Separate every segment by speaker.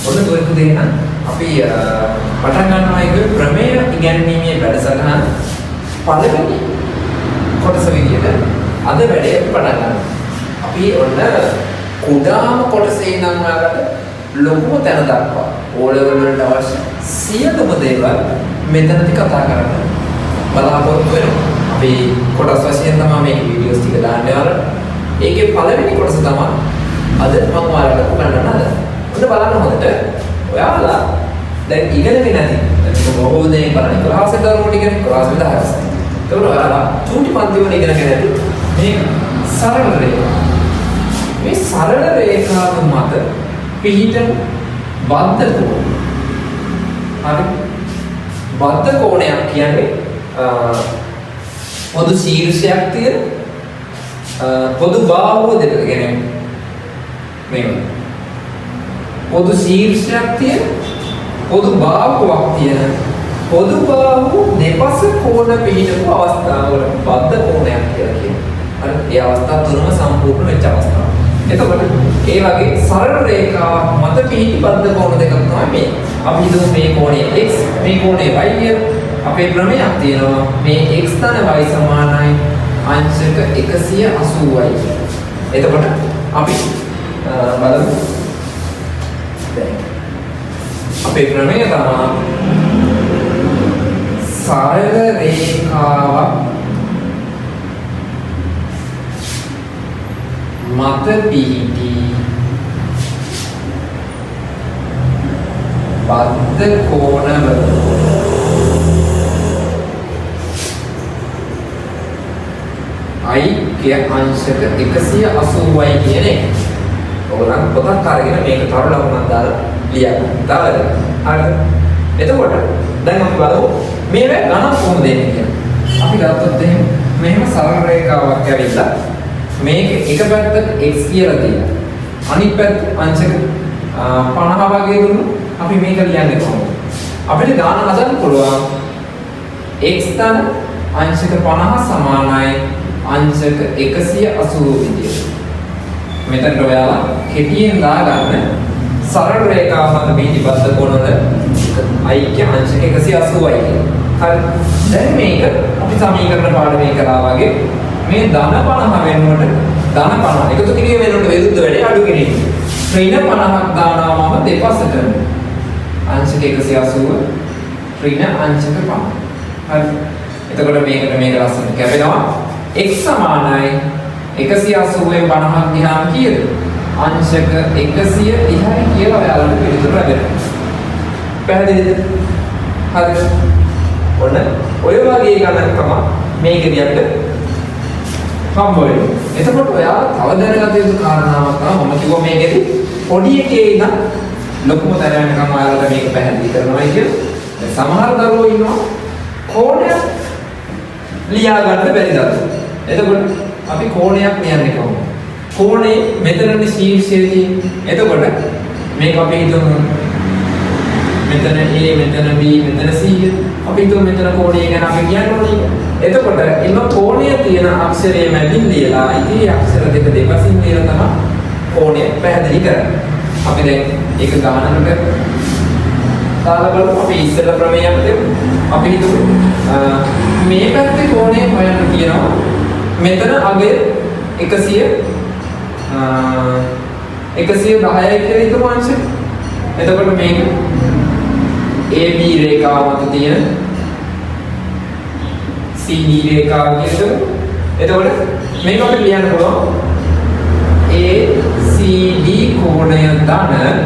Speaker 1: ඔන්න දුක දෙන්න අපි පටන් ගන්නවා එක ප්‍රමේය ඉගැන්වීමේ වැඩසටහන පළවෙනි කොටස විදියට අද වැඩේ පටන් ගන්නවා. අපි ඔන්න කුඩාම කොටසේ ඉඳන් ඔයාලට ලොකුම තැන දක්වා O level වලට අවශ්‍ය සියලුම දේවල් මෙතනදී කතා කරන්න බලාපොරොත්තු වෙනවා. අපි කොටස් වශයෙන් තමයි මේ වීඩියෝස් ටික දාන්නේ ඔයාලට. ඒකේ පළවෙනි කොටස තමයි අද මම ඔයාලට උගන්වන්න හදන්නේ. ඔන්න බලන්න හොඳට ඔයාලා දැන් ඉගෙනගෙන නැති බොහෝ දේ බලන්න ක්ලාස් එක දරුවෝ ටික ක්ලාස් එක 10ක්. ඒකට ඔයාලා චූටි පන්ති වල ඉගෙනගෙන නැති මේ සරල රේඛා. මේ සරල රේඛාව මත පිහිටන බද්ධ කෝණ. හරි. බද්ධ කෝණයක් කියන්නේ පොදු ශීර්ෂයක් තියෙන පොදු බාහුව දෙක කියන්නේ මේක. පොදු ශීර්ෂයක් තියෙන පොදු බාහුවක් තියෙන පොදු බාහුව දෙපස කෝණ පිහිටපු අවස්ථාවල බද්ධ කෝණයක් කියලා කියනවා. හරි. ඒ අවස්ථා තුනම සම්පූර්ණ වෙච්ච අවස්ථාව. එතකොට ඒ වගේ සරල රේඛාවක් මත පිහිටි බද්ධ කෝණ දෙකක් තමයි මේ. අපි හිතමු මේ කෝණය x මේ කෝණය y කියලා. අපේ ප්‍රමේයක් තියෙනවා මේ x ධන y සමානයි අංශක 180යි. එතකොට අපි බලමු. දැන් අපේ ප්‍රමේය තමයි සරල රේඛාවක් මත පිහිටි බද්ධ කෝණවල i අංශක 180යි කියන එක. ඔයගොල්ලන් පොතක් අරගෙන මේක තව ලකුණක් දාලා ලියන්න. දාලාද? හරිද? එතකොට දැන් අපි බලමු මේවා ගණන් කොහොමද දෙන්නේ කියලා. අපි ගත්තොත් එහෙනම් මෙහෙම සරල රේඛාවක් ඇවිල්ලා මේක එක පැත්තක x කියලා දීලා අනිත් පැත්ත අංශක 50 වගේ දුන්නොත් අපි මේක ලියන්නේ කොහොමද? අපිට ගාන හදන්න පුළුවන් x ධන අංශක 50 සමානයි අංශක 180 විදියට. මෙතන ඔයාලා කෙටියෙන් දාගන්න සරල රේඛාව මත පිහිටි බද්ධ කෝණ වල i කිය අංශක 180යි කියලා. හරි. දැන් මේක අපි සමීකරණ පාඩමේ කරා වගේ මේ ධන 50 වෙනකොට ධන 50 එකතු කිරීම වෙනකොට විරුද්ධ වැඩේ අඩු කිරීම. ඍණ 50ක් දානවා මම දෙපසට අංශක 180 ඍණ අංශක 50. හරි. එතකොට මේකට මේක ලස්සනට කැපෙනවා. x සමානයි 180 න් 50ක් ගියාම කීයද? අංශක 130යි කියලා ඔයාලට පිළිතුර ලැබෙනවා. පැහැදිලිද? හරිද? ඔන්න ඔය වගේ ගණන් තමයි මේකෙදී අපිට හම්බ වෙන්නේ. එතකොට ඔයාලා තව දැනගත යුතු කාරණාවක් තමයි මම කිව්වා මේකෙදී පොඩි එකේ ඉඳන් ලොකුම තැන යනකම් ඔයාලට මේක පැහැදිලි කරනවා කියලා. දැන් සමහර දරුවෝ ඉන්නවා කෝණයක් ලියා ගන්න බැරි දරුවෝ. එතකොට අපි කෝණයක් ලියන්නේ කොහොමද? කෝණේ මෙතනනේ ශීර්ෂයේ තියෙන්නේ. එතකොට මේක අපි හිතමු මෙතන A මෙතන B මෙතන C. අපි හිතමු මෙතන කෝණය ගැන අපි කියන්න ඕනේ. එතකොට එම කෝණයේ තියෙන අක්ෂරයේ මැදින් ලියලා ඉතිරි අක්ෂර දෙක දෙපසින් ලියලා තමයි කෝණය පැහැදිලි කරන්නේ. අපි දැන් ඒක ගණනකට දාලා බලමු. අපි ඉස්සෙල්ල ප්‍රමේයයක් දෙමු. අපි හිතමු මේ පැත්තේ කෝණය හොයන්න කියනවා. මෙතන අගය 110යි කියලා හිතමු අංශය. එතකොට මේක AB රේඛාව මත තියෙන CD රේඛාව කියනකොට එතකොට මේක අපිට ලියන්න පුළුවන් ACD කෝණය ධන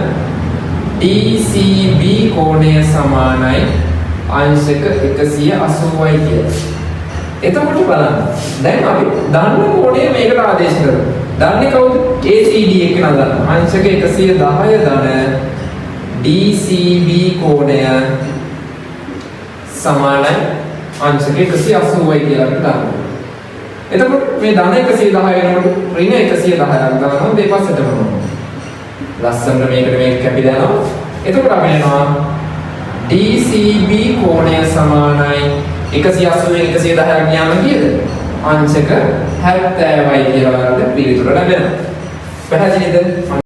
Speaker 1: DCB කෝණය සමානයි අංශක 180යි කියලා. එතකොට බලන්න දැන් අපි දන්න කෝණය මේකට ආදේශ කරමු. දන්නේ කවුද? ACD එක නේද? අංශක 110 ධන DCB කෝණය සමානයි අංශක 180යි කියලා අපි දානවා. එතකොට මේ ධන 110 වෙනකොට ඍණ 110ක් දානවා දෙපස්සටම. ලස්සනට මේකට මේක කැපිලා යනවා. එතකොට අපි යනවා DCB කෝණය සමානයි 180 110ක් ගියාම කීයද? අංශක 70යි කියලා වලට පිළිතුර ලැබෙනවා. පැහැදිලිද?